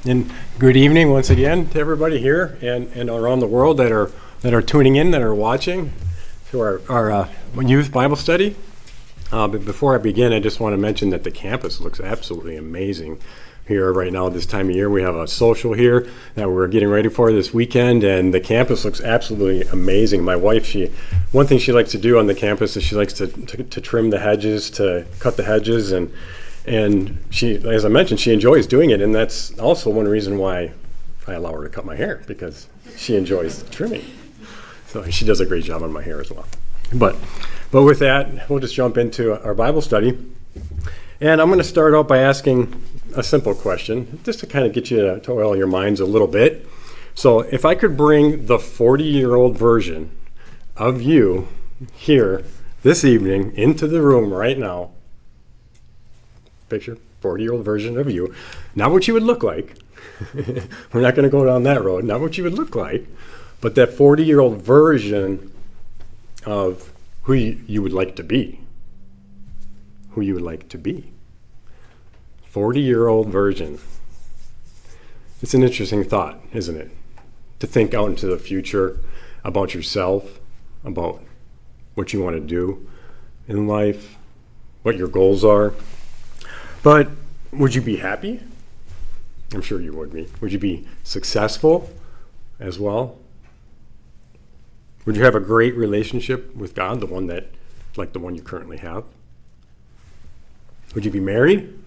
And good evening once again to everybody here and around the world that are tuning in, that are watching to our youth Bible study. But before I begin, I just want to mention that the campus looks absolutely amazing here right now this time of year. We have a social here that we're getting ready for this weekend, and the campus looks absolutely amazing. My wife, one thing she likes to do on the campus is she likes to trim the hedges, to cut the hedges, and she, as I mentioned, she enjoys doing it, and that's also one reason why I allow her to cut my hair, because she enjoys trimming. So she does a great job on my hair as well. But with that, we'll just jump into our Bible study. And I'm going to start out by asking a simple question, just to kind of get you to oil your minds a little bit. So if I could bring the 40-year-old version of you here this evening into the room right now, picture 40-year-old version of you, not what you would look like. We're not going to go down that road, not what you would look like, but that 40-year-old version of who you would like to be. Who you would like to be. 40-year-old version. It's an interesting thought, isn't it? To think out into the future about yourself, about what you want to do in life, what your goals are. But would you be happy? I'm sure you would be. Would you be successful as well? Would you have a great relationship with God, the one you currently have? Would you be married?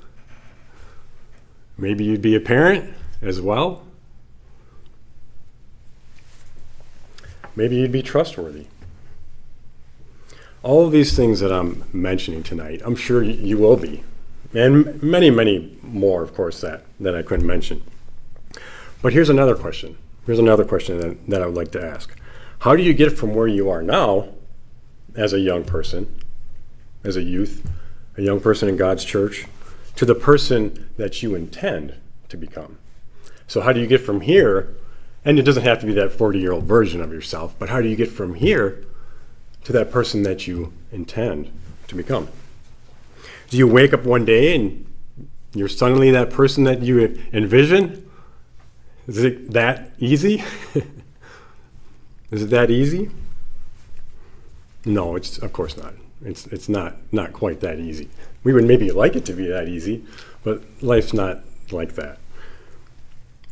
Maybe you'd be a parent as well. Maybe you'd be trustworthy. All of these things that I'm mentioning tonight, I'm sure you will be. And many, many more, of course, that I couldn't mention. But here's another question. Here's another question that I would like to ask. How do you get from where you are now as a young person, as a youth, a young person in God's church, to the person that you intend to become? So how do you get from here, and it doesn't have to be that 40-year-old version of yourself, but how do you get from here to that person that you intend to become? Do you wake up one day and you're suddenly that person that you envision? Is it that easy? Is it that easy? No, it's of course not. It's not quite that easy. We would maybe like it to be that easy, but life's not like that.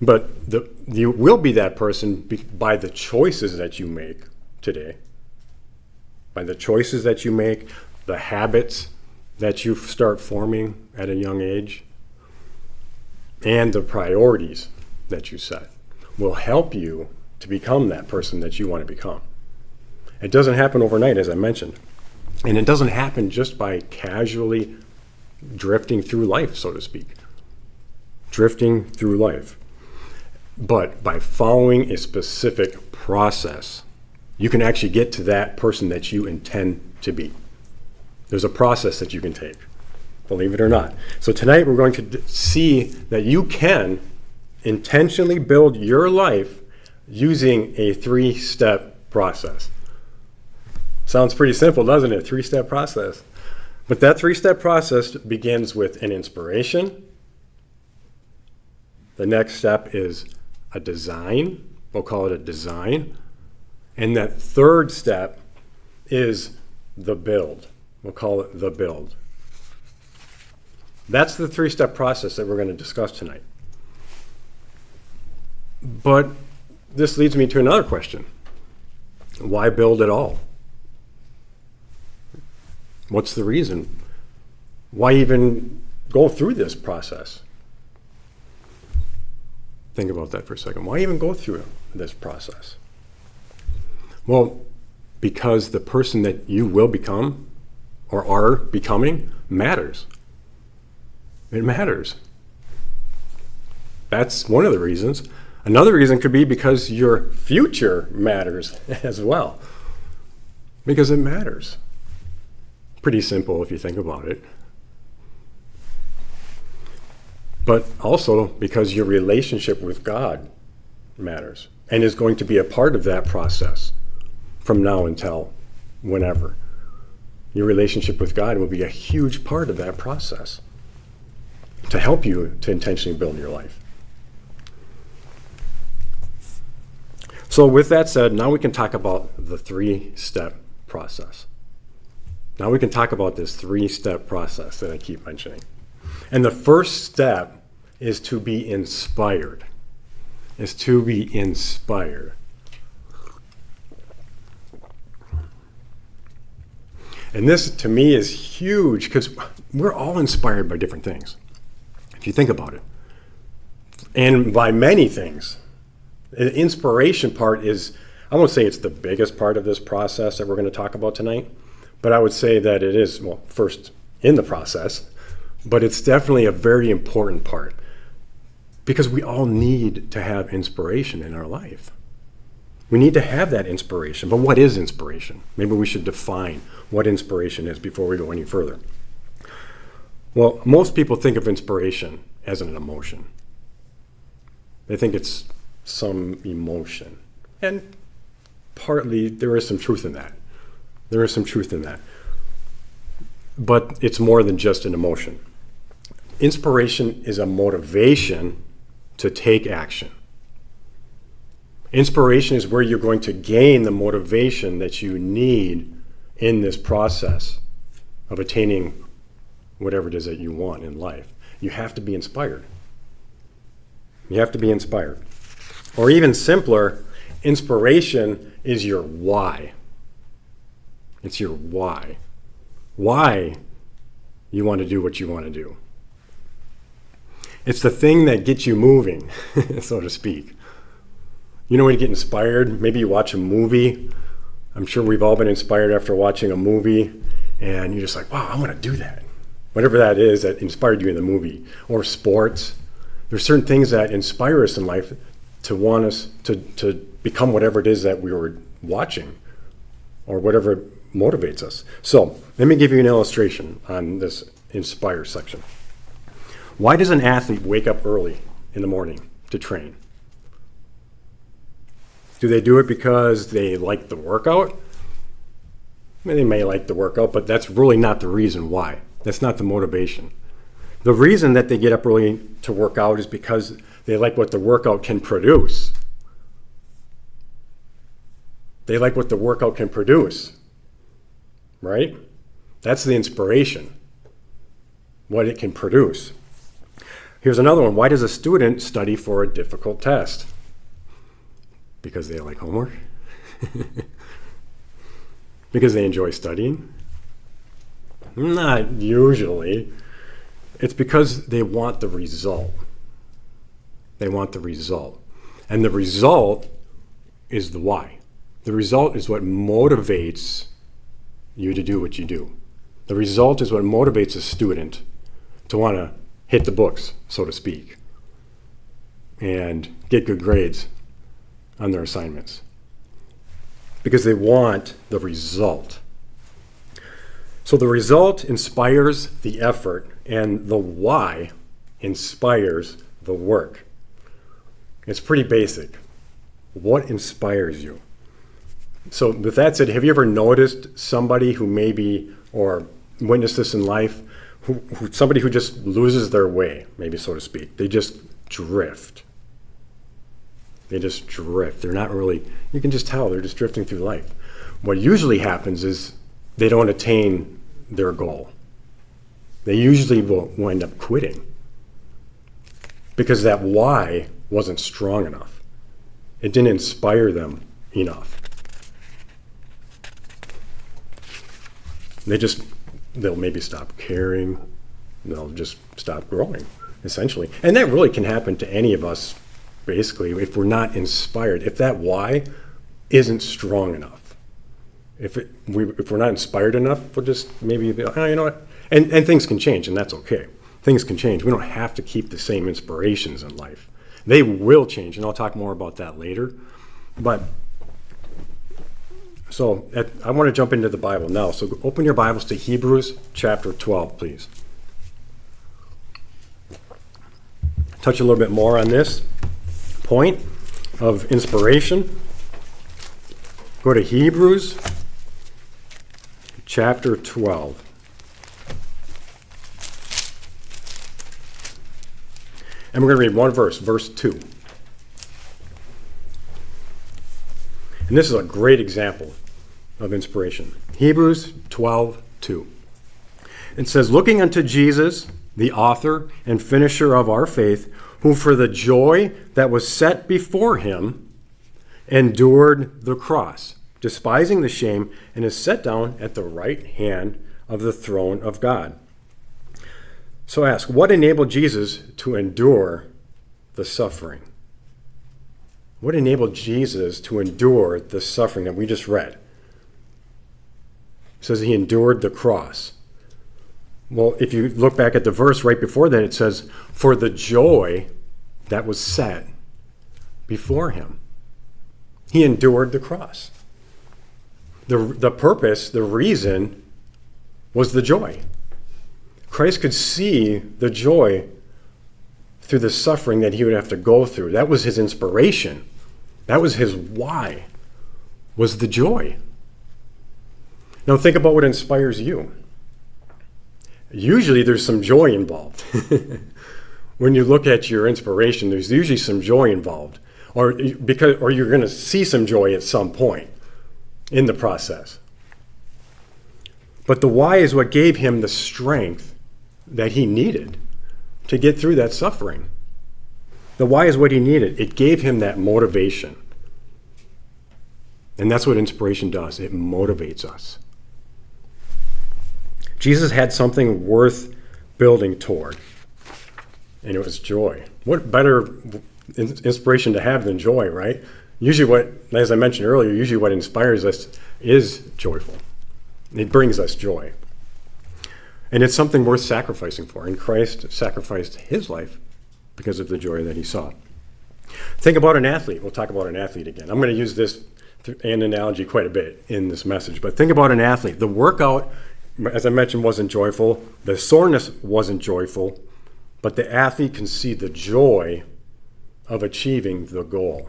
But you will be that person by the choices that you make today, by the choices that you make, the habits that you start forming at a young age, and the priorities that you set will help you to become that person that you want to become. It doesn't happen overnight, as I mentioned. And it doesn't happen just by casually drifting through life, so to speak. Drifting through life. But by following a specific process, you can actually get to that person that you intend to be. There's a process that you can take, believe it or not. So tonight we're going to see that you can intentionally build your life using a 3-step process. Sounds pretty simple, doesn't it? 3-step process. But that 3-step process begins with an inspiration. The next step is a design. We'll call it a design. And that third step is the build. We'll call it the build. That's the 3-step process that we're going to discuss tonight. But this leads me to another question. Why build at all? What's the reason? Why even go through this process? Think about that for a second. Why even go through this process? Well, because the person that you will become or are becoming matters. It matters. That's one of the reasons. Another reason could be because your future matters as well. Because it matters. Pretty simple if you think about it. But also because your relationship with God matters and is going to be a part of that process from now until whenever. Your relationship with God will be a huge part of that process to help you to intentionally build your life. So with that said, now we can talk about the three-step process. Now we can talk about this three-step process that I keep mentioning. And the first step is to be inspired. Is to be inspired. And this, to me, is huge because we're all inspired by different things, if you think about it. And by many things. The inspiration part is, I won't say it's the biggest part of this process that we're going to talk about tonight, but I would say that it is, well, first in the process, but it's definitely a very important part because we all need to have inspiration in our life. We need to have that inspiration. But what is inspiration? Maybe we should define what inspiration is before we go any further. Well, most people think of inspiration as an emotion. They think it's some emotion. And partly there is some truth in that. There is some truth in that. But it's more than just an emotion. Inspiration is a motivation to take action. Inspiration is where you're going to gain the motivation that you need in this process of attaining whatever it is that you want in life. You have to be inspired. You have to be inspired. Or even simpler, inspiration is your why. It's your why. Why you want to do what you want to do. It's the thing that gets you moving, so to speak. You know when you get inspired, maybe you watch a movie. I'm sure we've all been inspired after watching a movie, and you're just like, wow, I want to do that. Whatever that is that inspired you in the movie. Or sports. There's certain things that inspire us in life to want us to become whatever it is that we were watching, or whatever motivates us. So let me give you an illustration on this inspire section. Why does an athlete wake up early in the morning to train? Do they do it because they like the workout? I mean, they may like the workout, but that's really not the reason why. That's not the motivation. The reason that they get up early to work out is because they like what the workout can produce. They like what the workout can produce, right? That's the inspiration, what it can produce. Here's another one. Why does a student study for a difficult test? Because they like homework? Because they enjoy studying? Not usually. It's because they want the result. They want the result. And the result is the why. The result is what motivates you to do what you do. The result is what motivates a student to want to hit the books, so to speak, and get good grades on their assignments. Because they want the result. So the result inspires the effort, and the why inspires the work. It's pretty basic. What inspires you? So with that said, have you ever noticed somebody who maybe, or witnessed this in life, somebody who just loses their way, maybe so to speak? They just drift. They just drift. They're not really, you can just tell they're just drifting through life. What usually happens is they don't attain their goal. They usually will wind up quitting because that why wasn't strong enough. It didn't inspire them enough. They'll maybe stop caring. They'll just stop growing, essentially. And that really can happen to any of us, basically, if we're not inspired. If that why isn't strong enough. If we're not inspired enough, we'll just maybe be like, oh, you know what? And things can change, and that's okay. Things can change. We don't have to keep the same inspirations in life. They will change, and I'll talk more about that later. But so I want to jump into the Bible now. So open your Bibles to Hebrews chapter 12, please. Touch a little bit more on this point of inspiration. Go to Hebrews chapter 12. And we're going to read one verse, verse 2. And this is a great example of inspiration. Hebrews 12:2. It says, looking unto Jesus, the author and finisher of our faith, who for the joy that was set before him endured the cross, despising the shame, and is set down at the right hand of the throne of God. So ask, what enabled Jesus to endure the suffering? What enabled Jesus to endure the suffering that we just read? It says he endured the cross. Well, if you look back at the verse right before that, it says, for the joy that was set before him. He endured the cross. The purpose, the reason, was the joy. Christ could see the joy through the suffering that he would have to go through. That was his inspiration. That was his why, was the joy. Now think about what inspires you. Usually there's some joy involved. When you look at your inspiration, there's usually some joy involved. Or you're going to see some joy at some point in the process. But the why is what gave him the strength that he needed to get through that suffering. The why is what he needed. It gave him that motivation. And that's what inspiration does. It motivates us. Jesus had something worth building toward, and it was joy. What better inspiration to have than joy, right? Usually as I mentioned earlier, usually what inspires us is joyful. It brings us joy. And it's something worth sacrificing for. And Christ sacrificed his life because of the joy that he saw. Think about an athlete. We'll talk about an athlete again. I'm going to use this an analogy quite a bit in this message. But think about an athlete. The workout, as I mentioned, wasn't joyful. The soreness wasn't joyful. But the athlete can see the joy of achieving the goal.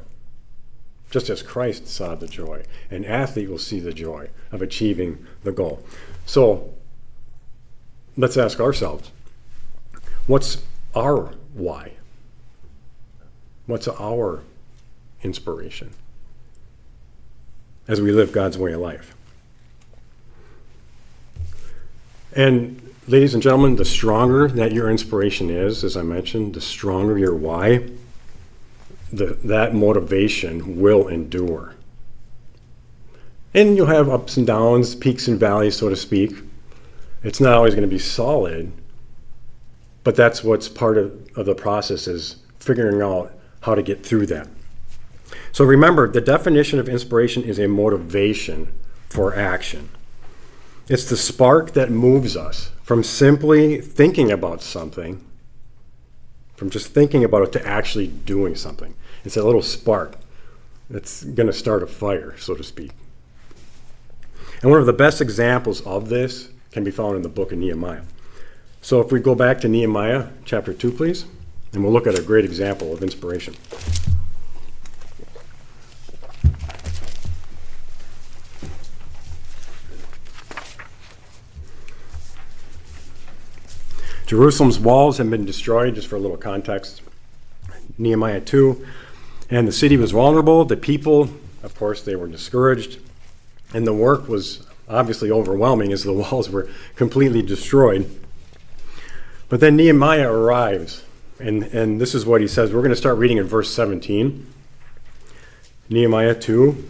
Just as Christ saw the joy. An athlete will see the joy of achieving the goal. So let's ask ourselves, what's our why? What's our inspiration as we live God's way of life? And ladies and gentlemen, the stronger that your inspiration is, as I mentioned, the stronger your why, that motivation will endure. And you'll have ups and downs, peaks and valleys, so to speak. It's not always going to be solid, but that's what's part of the process, is figuring out how to get through that. So remember, the definition of inspiration is a motivation for action. It's the spark that moves us from simply thinking about something, from just thinking about it, to actually doing something. It's that little spark that's going to start a fire, so to speak. And one of the best examples of this can be found in the book of Nehemiah. So if we go back to Nehemiah chapter 2, please, and we'll look at a great example of inspiration. Jerusalem's walls had been destroyed, just for a little context. Nehemiah 2, and the city was vulnerable. The people, of course, they were discouraged, and the work was obviously overwhelming as the walls were completely destroyed. But then Nehemiah arrives, and this is what he says. We're going to start reading in verse 17. Nehemiah 2,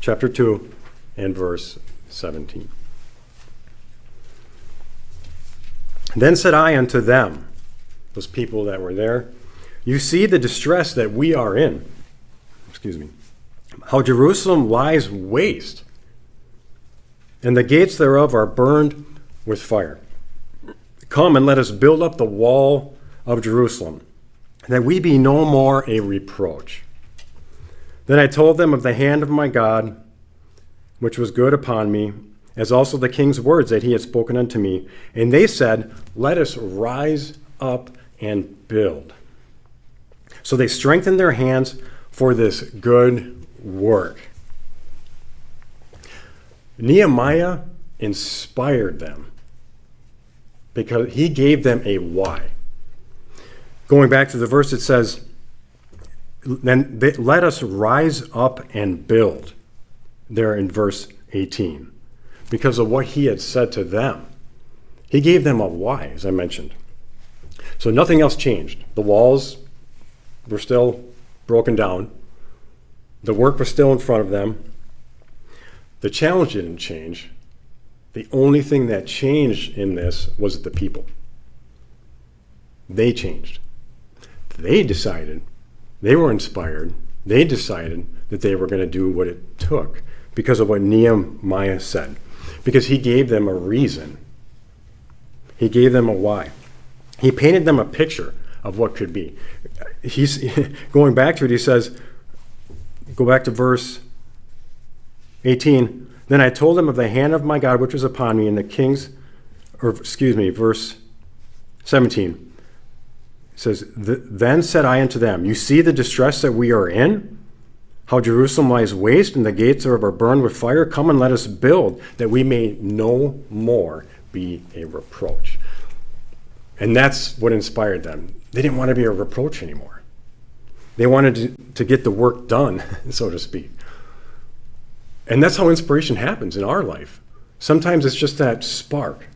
chapter 2, and verse 17. Then said I unto them, those people that were there, you see the distress that we are in. How Jerusalem lies waste, and the gates thereof are burned with fire. Come and let us build up the wall of Jerusalem, that we be no more a reproach. Then I told them of the hand of my God, which was good upon me, as also the king's words that he had spoken unto me. And they said, let us rise up and build. So they strengthened their hands for this good work. Nehemiah inspired them because he gave them a why. Going back to the verse, it says, then let us rise up and build, there in verse 18, because of what he had said to them. He gave them a why, as I mentioned. So nothing else changed. The walls were still broken down. The work was still in front of them. The challenge didn't change. The only thing that changed in this was the people. They changed. They decided, they were inspired, they decided that they were going to do what it took because of what Nehemiah said. Because he gave them a reason. He gave them a why. He painted them a picture of what could be. He's going back to it, he says, go back to verse 18. Then I told them of the hand of my God which was upon me, and the verse 17. It says, then said I unto them, you see the distress that we are in? How Jerusalem lies waste, and the gates thereof are burned with fire. Come and let us build, that we may no more be a reproach. And that's what inspired them. They didn't want to be a reproach anymore. They wanted to get the work done, so to speak. And that's how inspiration happens in our life. Sometimes it's just that spark,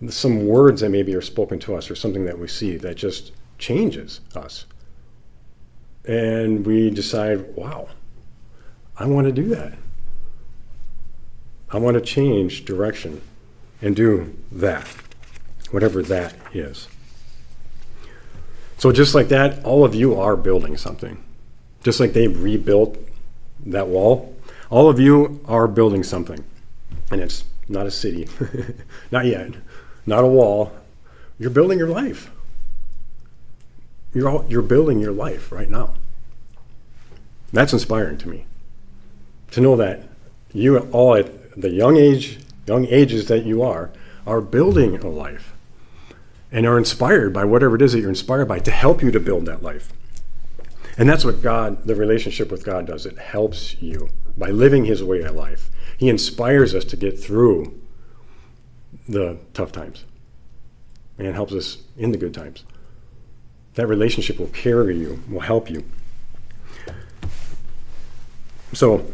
some words that maybe are spoken to us or something that we see that just changes us. And we decide, wow, I want to do that. I want to change direction and do that, whatever that is. So just like that, all of you are building something. Just like they rebuilt that wall, all of you are building something. And it's not a city, not yet, not a wall. You're building your life. You're building your life right now. That's inspiring to me. To know that you all at the young ages that you are building a life and are inspired by whatever it is that you're inspired by to help you to build that life. And that's what the relationship with God does. It helps you by living his way of life. He inspires us to get through the tough times and helps us in the good times. That relationship will carry you, will help you. So,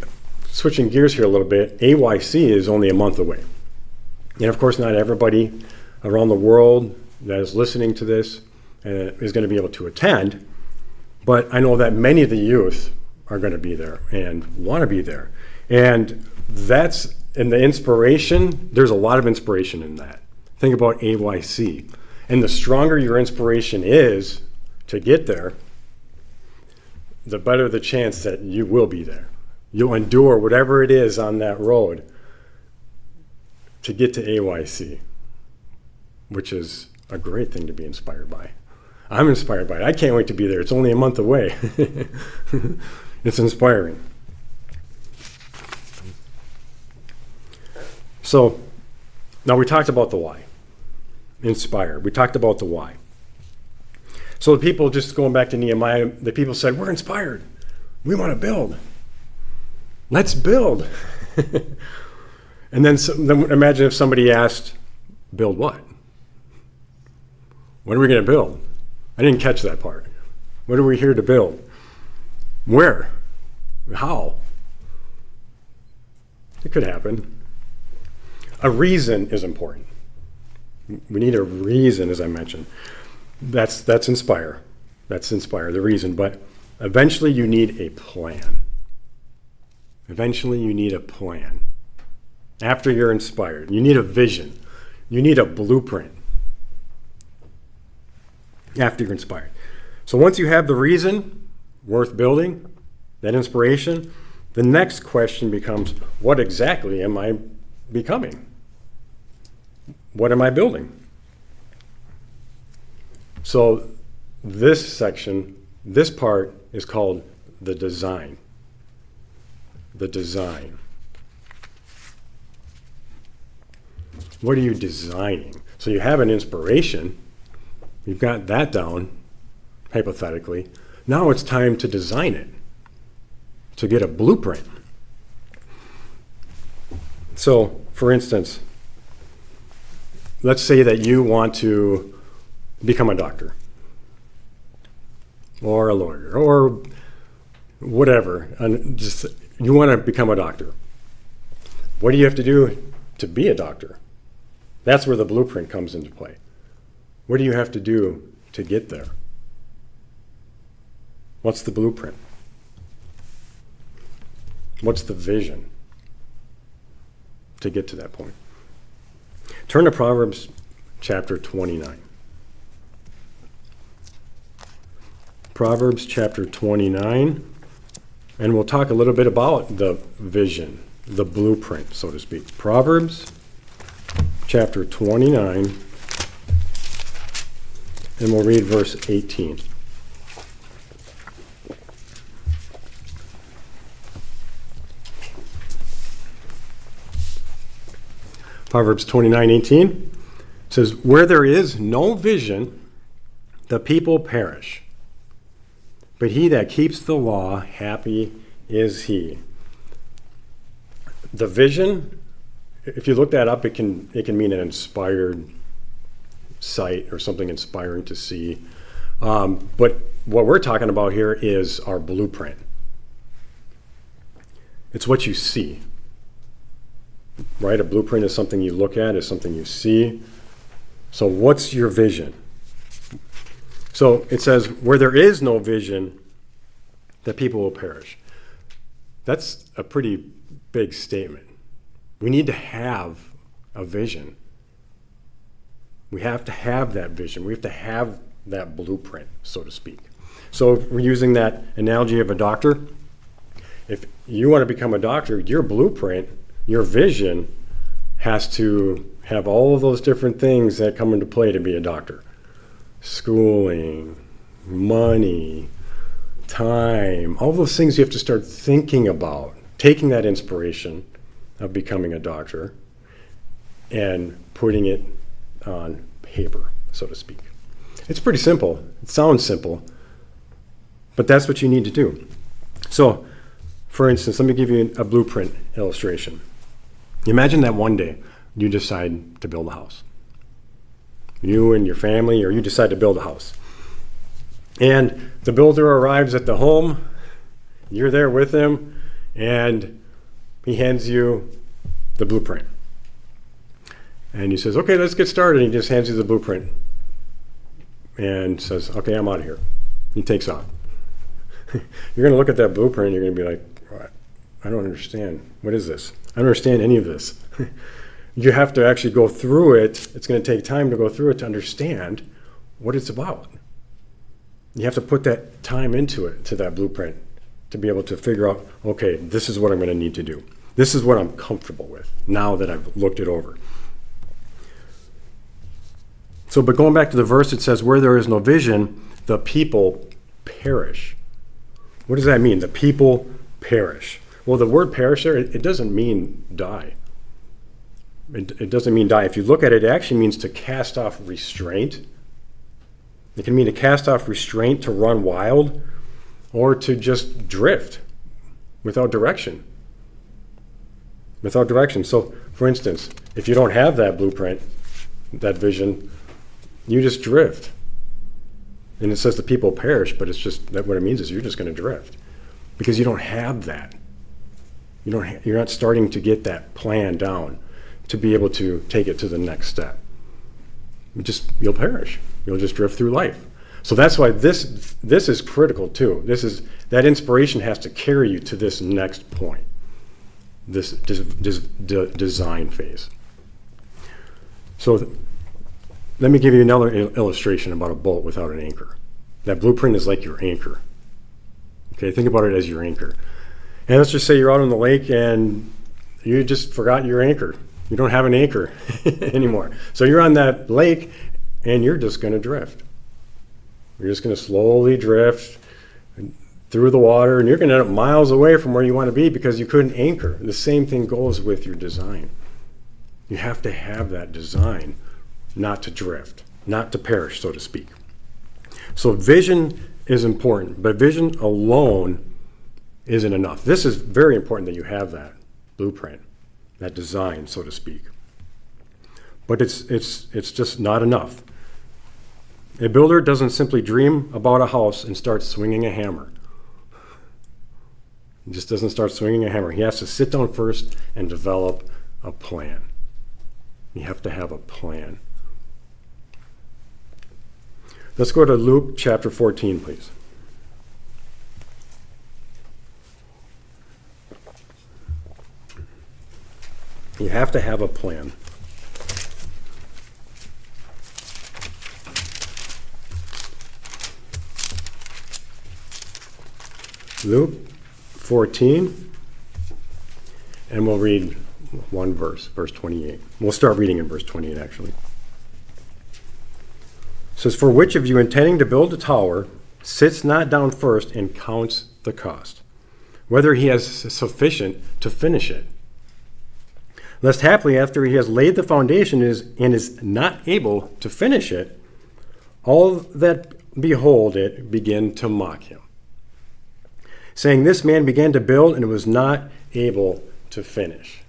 switching gears here a little bit, AYC is only a month away. And of course, not everybody around the world that is listening to this is going to be able to attend, but I know that many of the youth are going to be there and want to be there. And that's, and the inspiration, there's a lot of inspiration in that. Think about AYC. And the stronger your inspiration is to get there, the better the chance that you will be there. You'll endure whatever it is on that road to get to AYC, which is a great thing to be inspired by. I'm inspired by it. I can't wait to be there. It's only a month away. It's inspiring. So now we talked about the why. Inspire. We talked about the why. So the people, just going back to Nehemiah, the people said, we're inspired. We want to build. Let's build. And then imagine if somebody asked, build what? What are we going to build? I didn't catch that part. What are we here to build? Where? How? It could happen. A reason is important. We need a reason, as I mentioned. That's inspire. That's inspire, the reason. But eventually you need a plan. Eventually you need a plan. After you're inspired, you need a vision. You need a blueprint. After you're inspired. So once you have the reason worth building, that inspiration, the next question becomes, what exactly am I becoming? What am I building? So this section, this part is called the design. The design. What are you designing? So you have an inspiration. You've got that down, hypothetically. Now it's time to design it, to get a blueprint. So, for instance, let's say that you want to become a doctor. or a lawyer or whatever. And just you want to become a doctor. What do you have to do to be a doctor? That's where the blueprint comes into play. What do you have to do to get there? What's the blueprint? What's the vision to get to that point? Turn to Proverbs chapter 29. Proverbs chapter 29, and we'll talk a little bit about the vision, the blueprint, so to speak. Proverbs chapter 29, and we'll read verse 18. Proverbs 29:18 says, "Where there is no vision, the people perish. But he that keeps the law, happy is he." The vision, if you look that up, it can mean an inspired sight or something inspiring to see. But what we're talking about here is our blueprint. It's what you see. Right? A blueprint is something you look at, is something you see. So what's your vision? So it says, where there is no vision, the people will perish. That's a pretty big statement. We need to have a vision. We have to have that vision. We have to have that blueprint, so to speak. So if we're using that analogy of a doctor, if you want to become a doctor, your blueprint, your vision has to have all of those different things that come into play to be a doctor. Schooling, money, time, all those things you have to start thinking about, taking that inspiration of becoming a doctor and putting it on paper, so to speak. It's pretty simple. It sounds simple, but that's what you need to do. So, for instance, let me give you a blueprint illustration. Imagine that one day you decide to build a house. You and your family, or you decide to build a house. And the builder arrives at the home, you're there with him, and he hands you the blueprint. And he says, "Okay, let's get started." He just hands you the blueprint and says, "Okay, I'm out of here." He takes off. You're going to look at that blueprint and you're going to be like, "I don't understand. What is this? I don't understand any of this." You have to actually go through it. It's going to take time to go through it to understand what it's about. You have to put that time into it, to that blueprint, to be able to figure out, okay, this is what I'm going to need to do. This is what I'm comfortable with now that I've looked it over. So, but going back to the verse, it says, where there is no vision, the people perish. What does that mean? The people perish. Well, the word perish there, it doesn't mean die. It doesn't mean die. If you look at it, it actually means to cast off restraint. It can mean to cast off restraint, to run wild, or to just drift without direction. Without direction. So, for instance, if you don't have that blueprint, that vision, you just drift. And it says the people perish, but it's just that what it means is you're just going to drift because you don't have that. You're not starting to get that plan down to be able to take it to the next step. You'll perish. You'll just drift through life. So that's why this is critical too. That inspiration has to carry you to this next point, this design phase. So let me give you another illustration about a boat without an anchor. That blueprint is like your anchor. Okay, think about it as your anchor. And let's just say you're out on the lake and you just forgot your anchor. You don't have an anchor anymore. So you're on that lake and you're just going to drift. You're just going to slowly drift through the water, and you're going to end up miles away from where you want to be because you couldn't anchor. The same thing goes with your design. You have to have that design not to drift, not to perish, so to speak. So vision is important, but vision alone isn't enough. This is very important that you have that blueprint, that design, so to speak. But it's just not enough. A builder doesn't simply dream about a house and start swinging a hammer. He just doesn't start swinging a hammer. He has to sit down first and develop a plan. You have to have a plan. Let's go to Luke chapter 14, please. You have to have a plan. Luke 14, and we'll read one verse, verse 28. We'll start reading in verse 28, actually. It says, "For which of you intending to build a tower sits not down first and counts the cost, whether he has sufficient to finish it? Lest haply after he has laid the foundation and is not able to finish it, all that behold it begin to mock him, saying, This man began to build and was not able to finish."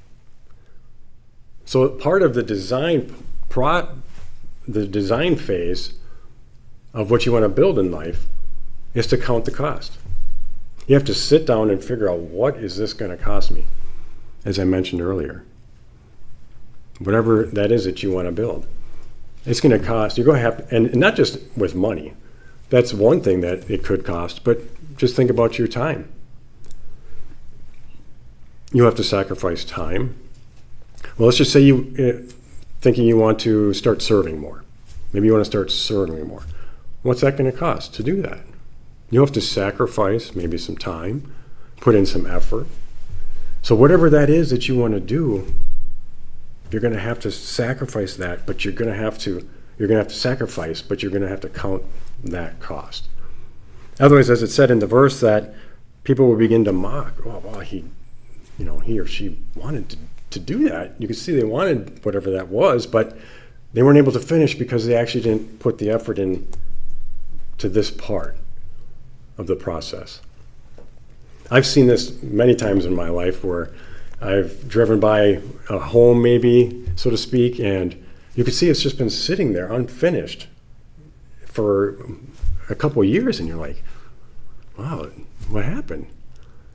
So part of the design phase of what you want to build in life is to count the cost. You have to sit down and figure out, what is this going to cost me? As I mentioned earlier, whatever that is that you want to build, it's going to cost. You're going to have, and not just with money. That's one thing that it could cost, but just think about your time. You have to sacrifice time. Well, let's just say you thinking you want to start serving more. Maybe you want to start serving more. What's that going to cost to do that? You have to sacrifice maybe some time, put in some effort. So whatever that is that you want to do, you're going to have to sacrifice that, but you're going to have to sacrifice, but you're going to have to count that cost. Otherwise, as it said in the verse, that people will begin to mock, oh, well, he or she wanted to do that. You can see they wanted whatever that was, but they weren't able to finish because they actually didn't put the effort in to this part of the process. I've seen this many times in my life where I've driven by a home, maybe, so to speak, and you can see it's just been sitting there unfinished for a couple of years, and you're like, wow, what happened?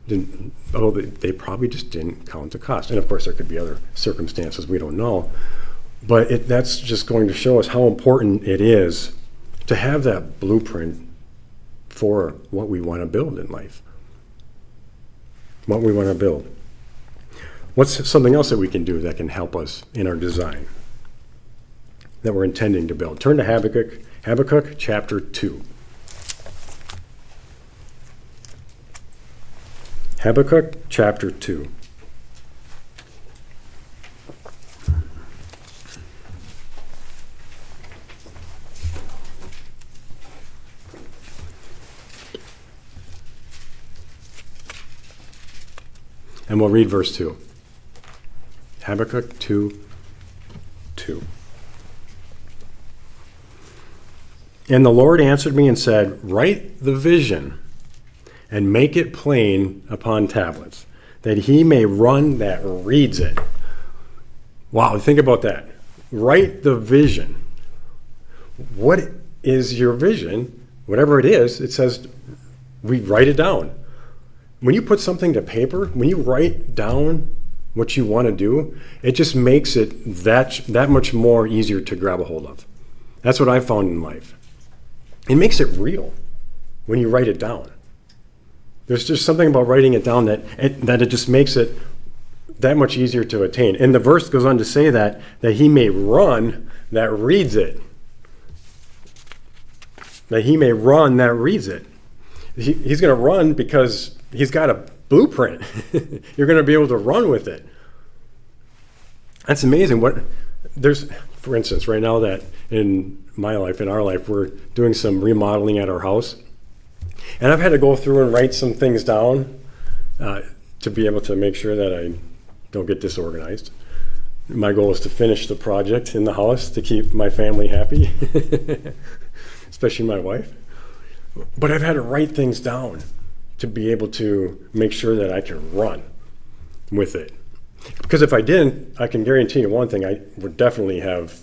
They probably just didn't count the cost. And of course, there could be other circumstances we don't know. But that's just going to show us how important it is to have that blueprint for what we want to build in life. What we want to build. What's something else that we can do that can help us in our design that we're intending to build? Turn to Habakkuk chapter 2. Habakkuk chapter 2. And we'll read verse 2. Habakkuk 2:2. "And the Lord answered me and said, Write the vision and make it plain upon tablets, that he may run that reads it." Wow, think about that. Write the vision. What is your vision? Whatever it is, it says we write it down. When you put something to paper, when you write down what you want to do, it just makes it that much more easier to grab a hold of. That's what I found in life. It makes it real when you write it down. There's just something about writing it down that it just makes it that much easier to attain. And the verse goes on to say that he may run that reads it. That he may run that reads it. He's going to run because he's got a blueprint. You're going to be able to run with it. That's amazing. For instance, right now that in my life, in our life, we're doing some remodeling at our house. And I've had to go through and write some things down to be able to make sure that I don't get disorganized. My goal is to finish the project in the house to keep my family happy, especially my wife. But I've had to write things down to be able to make sure that I can run with it. Because if I didn't, I can guarantee you one thing, I would definitely have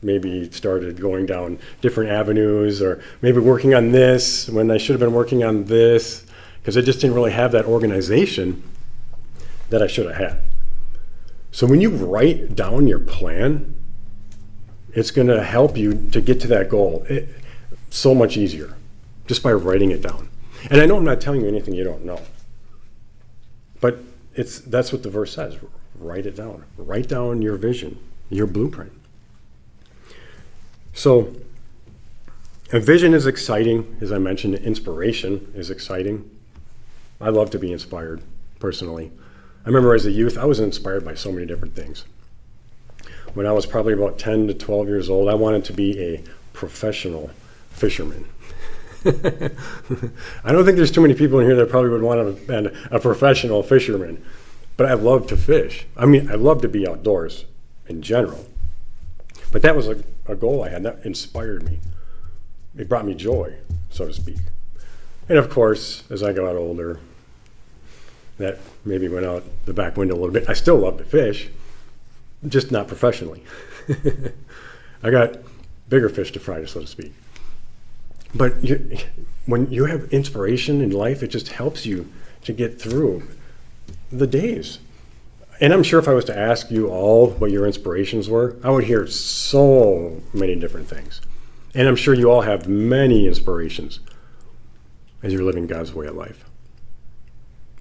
maybe started going down different avenues, or maybe working on this when I should have been working on this, because I just didn't really have that organization that I should have had. So when you write down your plan, it's going to help you to get to that goal so much easier just by writing it down. And I know I'm not telling you anything you don't know, but that's what the verse says. Write it down. Write down your vision, your blueprint. So a vision is exciting. As I mentioned, inspiration is exciting. I love to be inspired, personally. I remember as a youth, I was inspired by so many different things. When I was probably about 10 to 12 years old, I wanted to be a professional fisherman. I don't think there's too many people in here that probably would want to be a professional fisherman, but I love to fish. I mean, I love to be outdoors in general. But that was a goal I had. That inspired me. It brought me joy, so to speak. And of course, as I got older, that maybe went out the back window a little bit. I still love to fish, just not professionally. I got bigger fish to fry, so to speak. But when you have inspiration in life, it just helps you to get through the days. And I'm sure if I was to ask you all what your inspirations were, I would hear so many different things. And I'm sure you all have many inspirations as you're living God's way of life.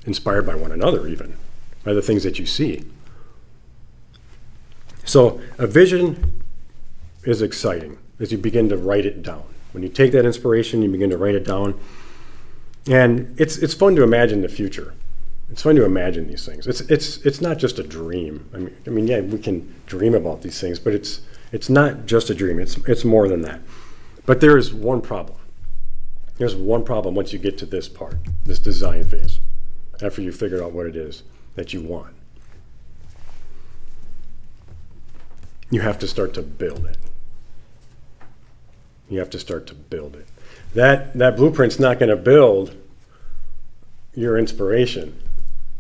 Inspired by one another, even, by the things that you see. So a vision is exciting as you begin to write it down. When you take that inspiration, you begin to write it down. And it's fun to imagine the future. It's fun to imagine these things. It's not just a dream. I mean, yeah, we can dream about these things, but it's not just a dream. It's more than that. But there is one problem. There's one problem once you get to this part, this design phase, after you figure out what it is that you want. You have to start to build it. You have to start to build it. That blueprint's not going to build your inspiration.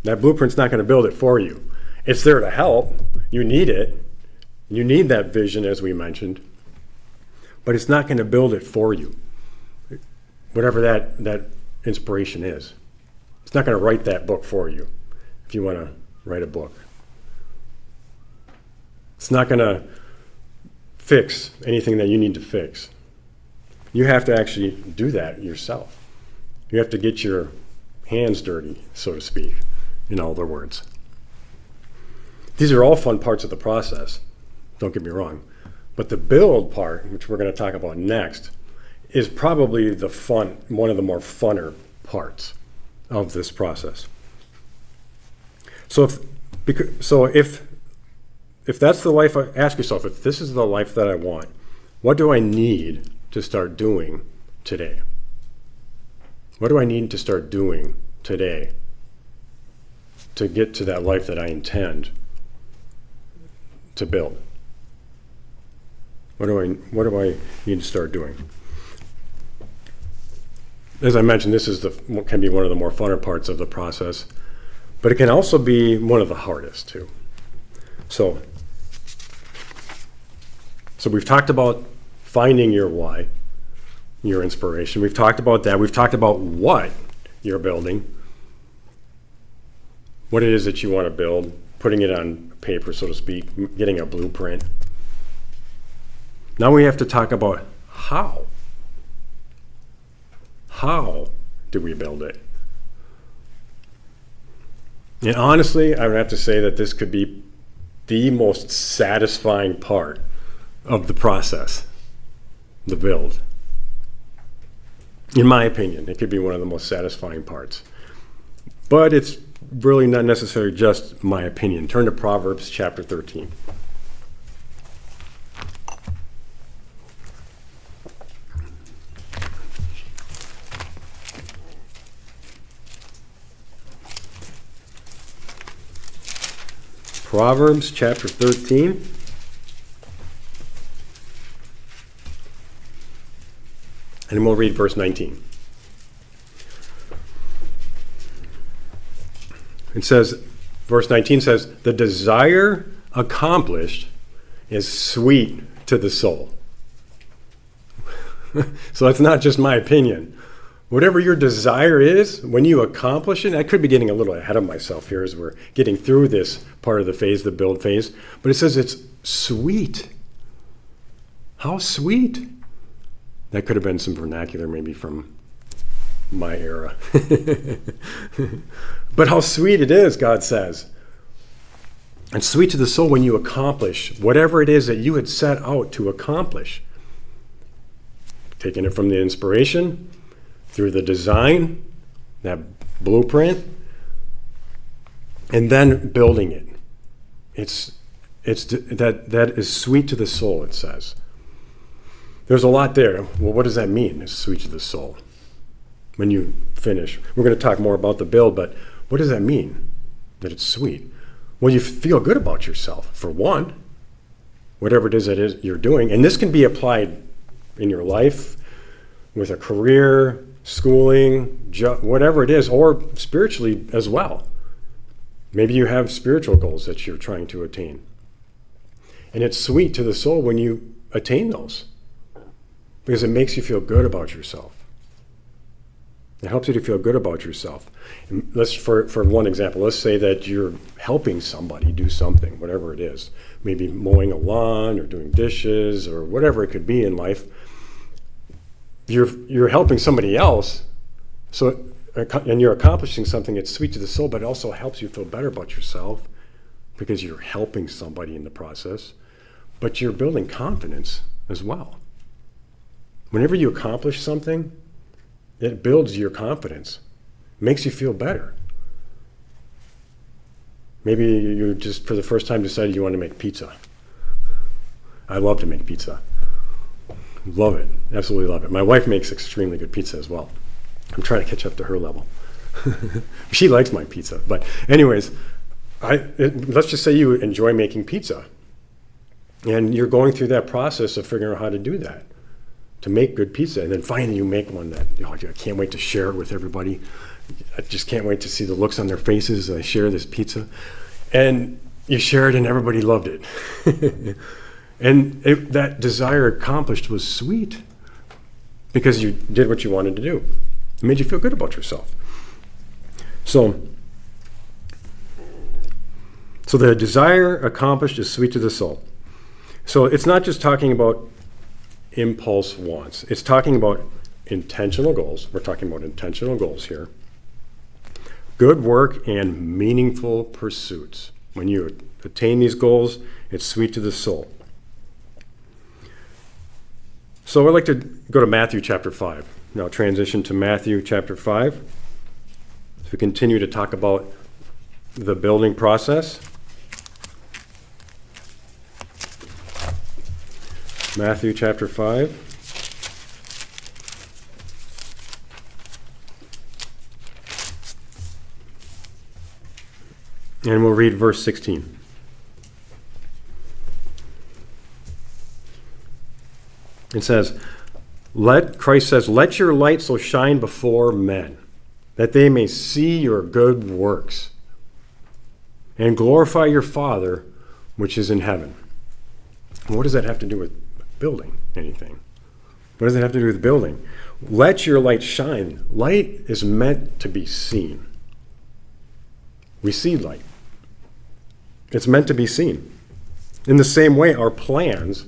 That blueprint's not going to build it for you. It's there to help. You need it. You need that vision, as we mentioned. But it's not going to build it for you. Whatever that inspiration is. It's not going to write that book for you if you want to write a book. It's not going to fix anything that you need to fix. You have to actually do that yourself. You have to get your hands dirty, so to speak, in other words. These are all fun parts of the process, don't get me wrong. But the build part, which we're going to talk about next, is probably one of the more funner parts of this process. So if that's the life, ask yourself, if this is the life that I want, what do I need to start doing today? What do I need to start doing today to get to that life that I intend to build? What do I need to start doing? As I mentioned, this can be one of the more funner parts of the process, but it can also be one of the hardest too. So we've talked about finding your why, your inspiration. We've talked about that. We've talked about what you're building, what it is that you want to build, putting it on paper, so to speak, getting a blueprint. Now we have to talk about how. How do we build it? And honestly, I would have to say that this could be the most satisfying part of the process, the build. In my opinion, it could be one of the most satisfying parts. But it's really not necessarily just my opinion. Turn to Proverbs chapter 13. Proverbs chapter 13. And we'll read verse 19. It says, verse 19 says, "The desire accomplished is sweet to the soul. So it's not just my opinion. Whatever your desire is, when you accomplish it, I could be getting a little ahead of myself here as we're getting through this part of the phase, the build phase, but it says it's sweet. How sweet. That could have been some vernacular maybe from my era. But how sweet it is, God says. And sweet to the soul when you accomplish whatever it is that you had set out to accomplish. Taking it from the inspiration, through the design, that blueprint, and then building it. That is sweet to the soul, it says. There's a lot there. Well, what does that mean? It's sweet to the soul. When you finish, we're going to talk more about the build, but what does that mean? That it's sweet. Well, you feel good about yourself, for one, whatever it is that you're doing. And this can be applied in your life, with a career, schooling, whatever it is, or spiritually as well. Maybe you have spiritual goals that you're trying to attain. And it's sweet to the soul when you attain those, because it makes you feel good about yourself. It helps you to feel good about yourself. And for one example, let's say that you're helping somebody do something, whatever it is. Maybe mowing a lawn or doing dishes or whatever it could be in life. You're helping somebody else, and you're accomplishing something. It's sweet to the soul, but it also helps you feel better about yourself because you're helping somebody in the process. But you're building confidence as well. Whenever you accomplish something, it builds your confidence, makes you feel better. Maybe you just for the first time decided you want to make pizza. I love to make pizza. Love it. Absolutely love it. My wife makes extremely good pizza as well. I'm trying to catch up to her level. She likes my pizza. But anyways, let's just say you enjoy making pizza. And you're going through that process of figuring out how to do that, to make good pizza. And then finally you make one that, I can't wait to share it with everybody. I just can't wait to see the looks on their faces as I share this pizza. And you share it and everybody loved it. And that desire accomplished was sweet because you did what you wanted to do. It made you feel good about yourself. So the desire accomplished is sweet to the soul. So it's not just talking about impulse wants. It's talking about intentional goals. We're talking about intentional goals here. Good work and meaningful pursuits. When you attain these goals, it's sweet to the soul. So I'd like to go to Matthew chapter 5. Now transition to Matthew chapter 5. As we continue to talk about the building process. Matthew chapter 5. And we'll read verse 16. It says, Christ says, "Let your light so shine before men, that they may see your good works, and glorify your Father which is in heaven." And what does that have to do with building anything? What does it have to do with building? Let your light shine. Light is meant to be seen. We see light. It's meant to be seen. In the same way, our plans,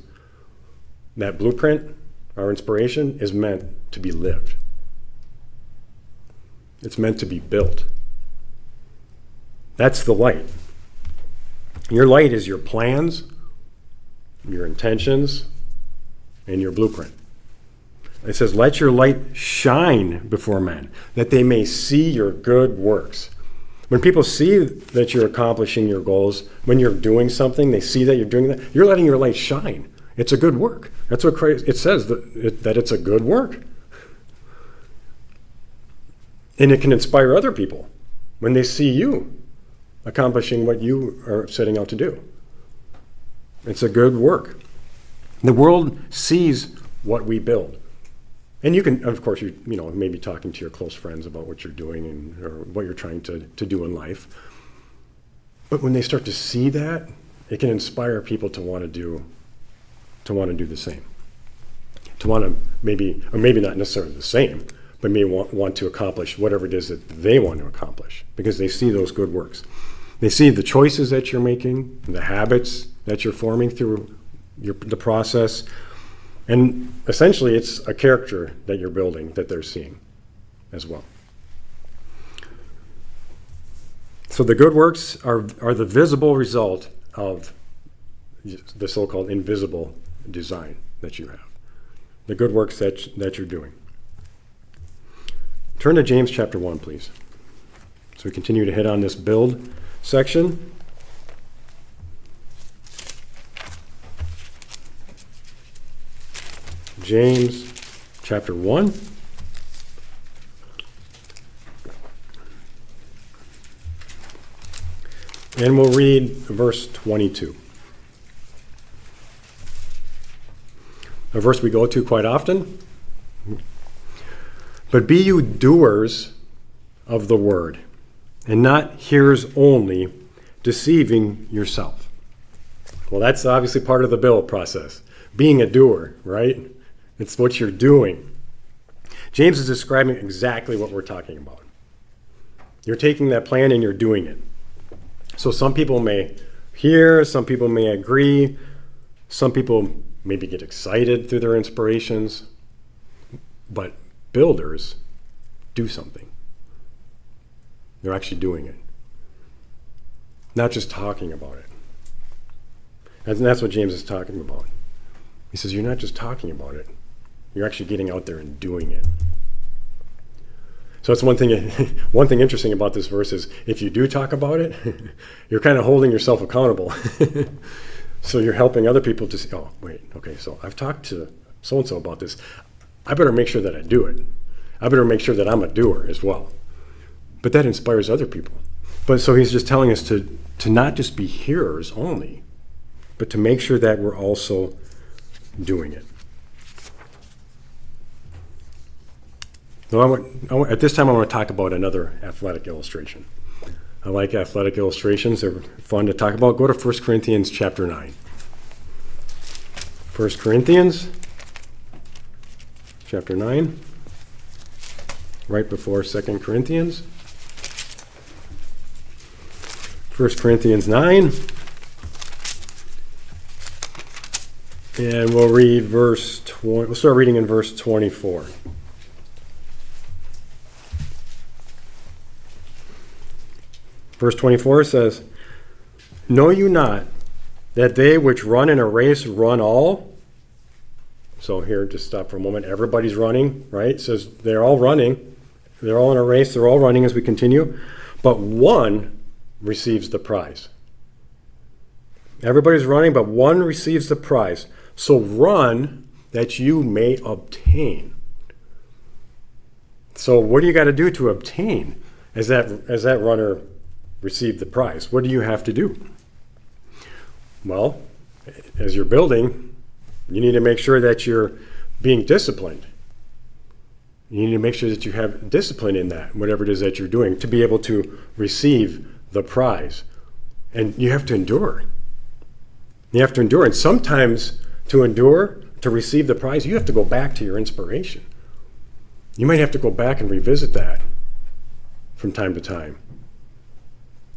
that blueprint, our inspiration, is meant to be lived. It's meant to be built. That's the light. Your light is your plans, your intentions, and your blueprint. It says, "Let your light shine before men, that they may see your good works." When people see that you're accomplishing your goals, when you're doing something, they see that you're doing that, you're letting your light shine. It's a good work. That's what Christ, it says, that it's a good work. And it can inspire other people when they see you accomplishing what you are setting out to do. It's a good work. The world sees what we build. And you can, of course, you may be talking to your close friends about what you're doing or what you're trying to do in life. But when they start to see that, it can inspire people to want to do to want to do the same. To want to maybe not necessarily the same, but may want to accomplish whatever it is that they want to accomplish because they see those good works. They see the choices that you're making, the habits that you're forming through the process, and essentially it's a character that you're building that they're seeing as well. So the good works are the visible result of the so-called invisible design that you have. The good works that you're doing. Turn to James chapter 1, please. So we continue to hit on this build section. James chapter 1. And we'll read verse 22. A verse we go to quite often. But be you doers of the word, and not hearers only, deceiving yourself. Well, that's obviously part of the build process. Being a doer, right? It's what you're doing. James is describing exactly what we're talking about. You're taking that plan and you're doing it. So some people may hear, some people may agree, some people maybe get excited through their inspirations, but builders do something. They're actually doing it. Not just talking about it. And that's what James is talking about. He says, you're not just talking about it. You're actually getting out there and doing it. So that's one thing interesting about this verse is if you do talk about it, you're kind of holding yourself accountable. So you're helping other people to say, oh, wait, okay, so I've talked to so-and-so about this. I better make sure that I do it. I better make sure that I'm a doer as well. But that inspires other people. But so he's just telling us to not just be hearers only, but to make sure that we're also doing it. So at this time, I want to talk about another athletic illustration. I like athletic illustrations. They're fun to talk about. Go to 1 Corinthians chapter 9. 1 Corinthians chapter 9, right before 2 Corinthians. 1 Corinthians 9. And we'll read we'll start reading in verse 24. Verse 24 says, know you not that they which run in a race run all? So here, just stop for a moment. Everybody's running, right? It says they're all running. They're all in a race. They're all running as we continue. But one receives the prize. Everybody's running, but one receives the prize. So run that you may obtain. So what do you got to do to obtain as that runner receive the prize? What do you have to do? Well, as you're building, you need to make sure that you're being disciplined. You need to make sure that you have discipline in that, whatever it is that you're doing, to be able to receive the prize. And you have to endure. You have to endure. And sometimes to endure, to receive the prize, you have to go back to your inspiration. You might have to go back and revisit that from time to time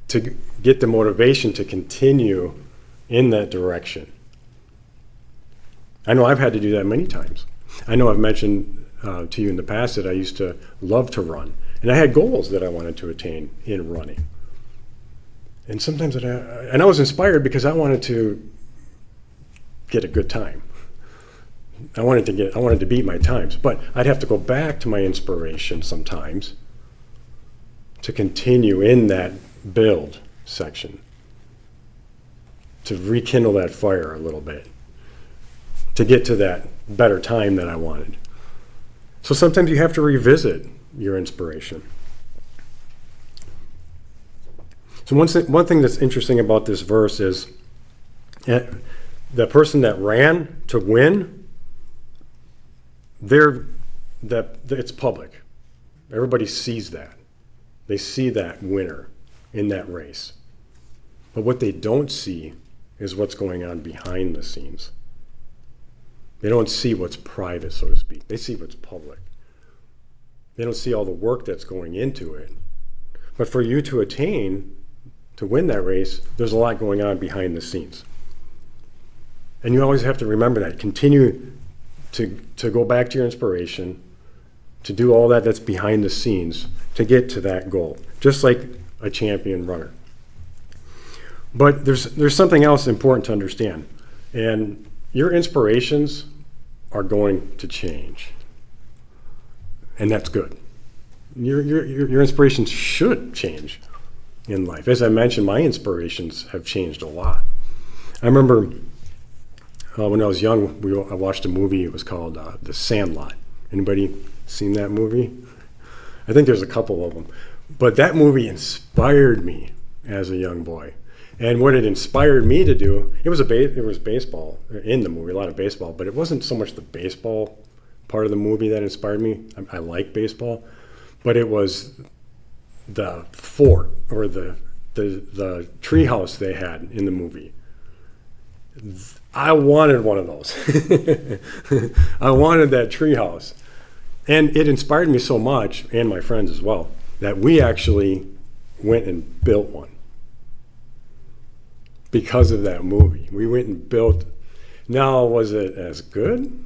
to get the motivation to continue in that direction. I know I've had to do that many times. I know I've mentioned to you in the past that I used to love to run, and I had goals that I wanted to attain in running. And sometimes I was inspired because I wanted to get a good time. I wanted to beat my times, but I'd have to go back to my inspiration sometimes to continue in that build section, to rekindle that fire a little bit, to get to that better time that I wanted. So sometimes you have to revisit your inspiration. So one thing that's interesting about this verse is the person that ran to win, it's public. Everybody sees that. They see that winner in that race. But what they don't see is what's going on behind the scenes. They don't see what's private, so to speak. They see what's public. They don't see all the work that's going into it. But for you to attain, to win that race, there's a lot going on behind the scenes. And you always have to remember that. Continue to go back to your inspiration, to do all that's behind the scenes to get to that goal, just like a champion runner. But there's something else important to understand. And your inspirations are going to change. And that's good. Your inspirations should change in life. As I mentioned, my inspirations have changed a lot. I remember when I was young, I watched a movie. It was called The Sandlot. Anybody seen that movie? I think there's a couple of them. But that movie inspired me as a young boy. And what it inspired me to do, it was baseball in the movie, a lot of baseball, but it wasn't so much the baseball part of the movie that inspired me. I like baseball, but it was the fort or the treehouse they had in the movie. I wanted one of those. I wanted that treehouse. And it inspired me so much, and my friends as well, that we actually went and built one. Because of that movie. We went and built. Now, was it as good?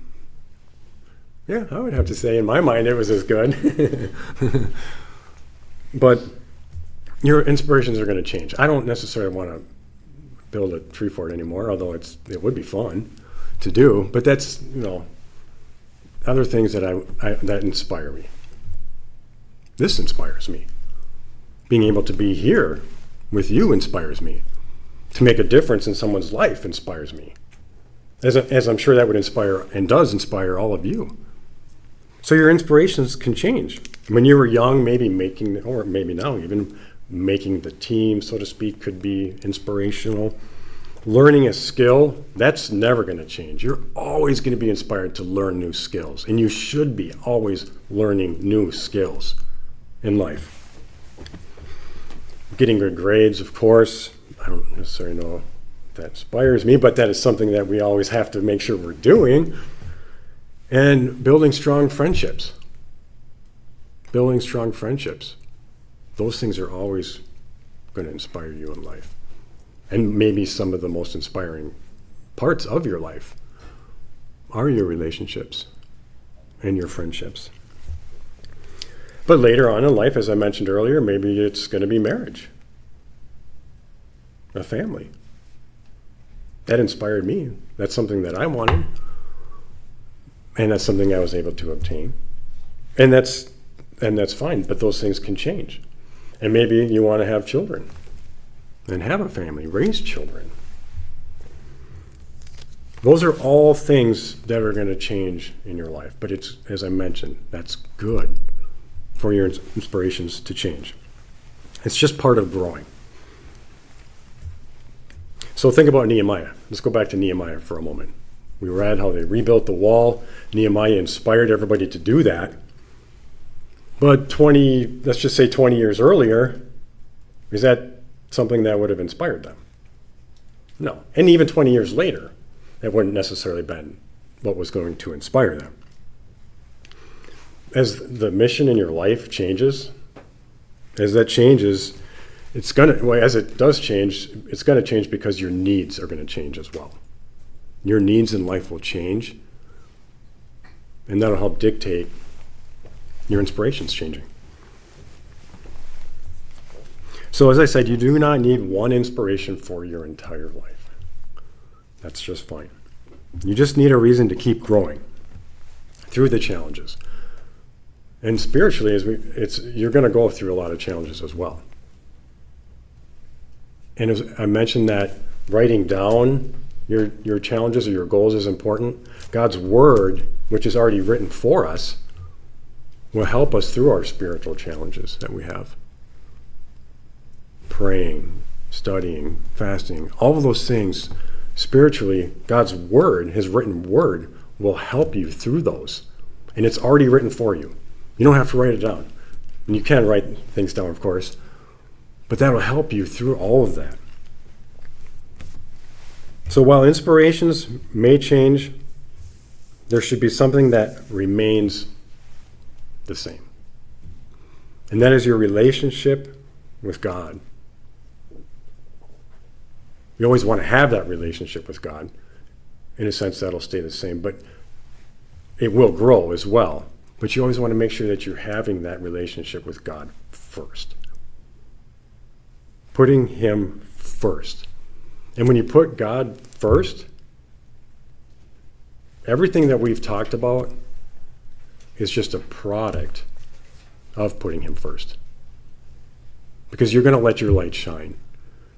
Yeah, I would have to say in my mind it was as good. But your inspirations are going to change. I don't necessarily want to build a tree fort anymore, although it would be fun to do. But that's, other things that inspire me. This inspires me. Being able to be here with you inspires me. To make a difference in someone's life inspires me. As I'm sure that would inspire and does inspire all of you. So your inspirations can change. When you were young, maybe or maybe now even, making the team, so to speak, could be inspirational. Learning a skill, that's never going to change. You're always going to be inspired to learn new skills. And you should be always learning new skills in life. Getting good grades, of course. I don't necessarily know if that inspires me, but that is something that we always have to make sure we're doing. And building strong friendships. Building strong friendships. Those things are always going to inspire you in life. And maybe some of the most inspiring parts of your life are your relationships and your friendships. But later on in life, as I mentioned earlier, maybe it's going to be marriage. A family. That inspired me. That's something that I wanted. And that's something I was able to obtain. And that's fine, but those things can change. And maybe you want to have children and have a family, raise children. Those are all things that are going to change in your life. But it's, as I mentioned, that's good for your inspirations to change. It's just part of growing. So think about Nehemiah. Let's go back to Nehemiah for a moment. We read how they rebuilt the wall. Nehemiah inspired everybody to do that. But let's just say 20 years earlier, is that something that would have inspired them? No. And even 20 years later, that wouldn't necessarily been what was going to inspire them. As the mission in your life changes, as that changes, as it does change, it's going to change because your needs are going to change as well. Your needs in life will change, and that'll help dictate your inspirations changing. So as I said, you do not need one inspiration for your entire life. That's just fine. You just need a reason to keep growing through the challenges. And spiritually, you're going to go through a lot of challenges as well. And as I mentioned that writing down your challenges or your goals is important. God's word, which is already written for us, will help us through our spiritual challenges that we have. Praying, studying, fasting, all of those things, spiritually, God's word, his written word, will help you through those. And it's already written for you. You don't have to write it down. And you can write things down, of course, but that will help you through all of that. So while inspirations may change, there should be something that remains the same. And that is your relationship with God. You always want to have that relationship with God. In a sense, that'll stay the same, but it will grow as well. But you always want to make sure that you're having that relationship with God first. Putting him first. And when you put God first, everything that we've talked about is just a product of putting him first. Because you're going to let your light shine.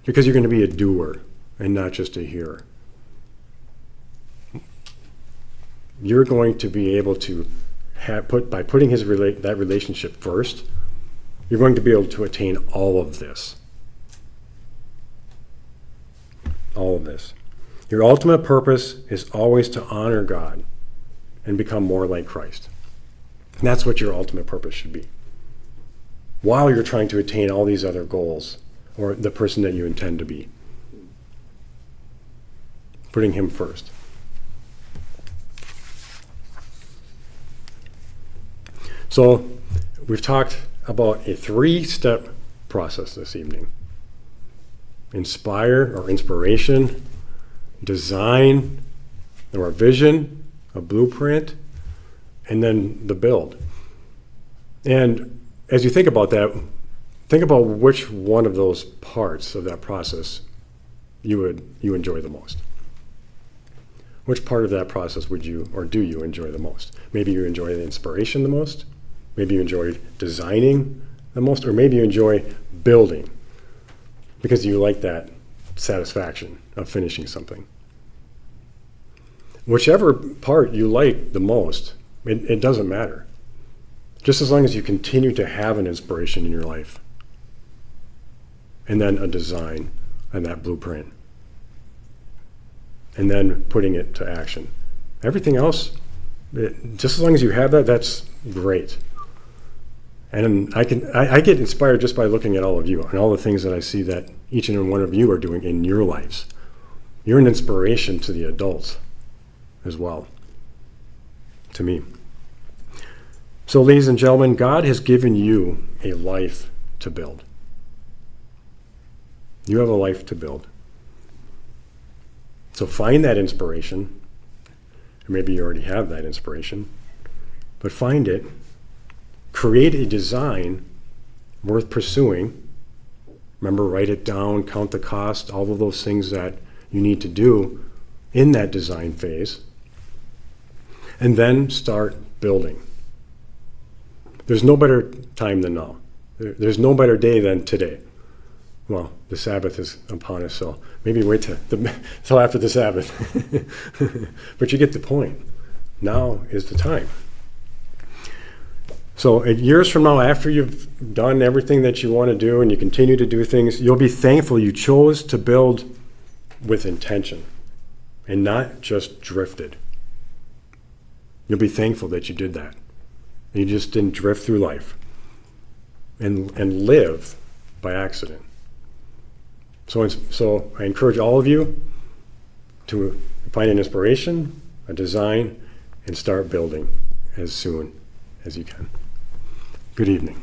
Because you're going to be a doer and not just a hearer. You're going to be able to by putting that relationship first, you're going to be able to attain all of this. All of this. Your ultimate purpose is always to honor God and become more like Christ. And that's what your ultimate purpose should be. While you're trying to attain all these other goals, or the person that you intend to be. Putting him first. So, we've talked about a 3-step process this evening. Inspire, or inspiration, design, or vision, a blueprint, and then the build. And as you think about that, think about which one of those parts of that process you enjoy the most. Which part of that process would you, or do you enjoy the most? Maybe you enjoy the inspiration the most. Maybe you enjoy designing the most, or maybe you enjoy building because you like that satisfaction of finishing something. Whichever part you like the most, it doesn't matter. Just as long as you continue to have an inspiration in your life, and then a design and that blueprint, and then putting it to action. Everything else, just as long as you have that, that's great. And I get inspired just by looking at all of you and all the things that I see that each and every one of you are doing in your lives. You're an inspiration to the adults as well, to me. So, ladies and gentlemen, God has given you a life to build. You have a life to build. So find that inspiration. Or maybe you already have that inspiration. But find it. Create a design worth pursuing. Remember, write it down, count the cost, all of those things that you need to do in that design phase. And then start building. There's no better time than now. There's no better day than today. Well, the Sabbath is upon us, so maybe wait till after the Sabbath. But you get the point. Now is the time. So years from now, after you've done everything that you want to do and you continue to do things, you'll be thankful you chose to build with intention and not just drifted. You'll be thankful that you did that. You just didn't drift through life and live by accident. So I encourage all of you to find an inspiration, a design, and start building as soon as you can. Good evening.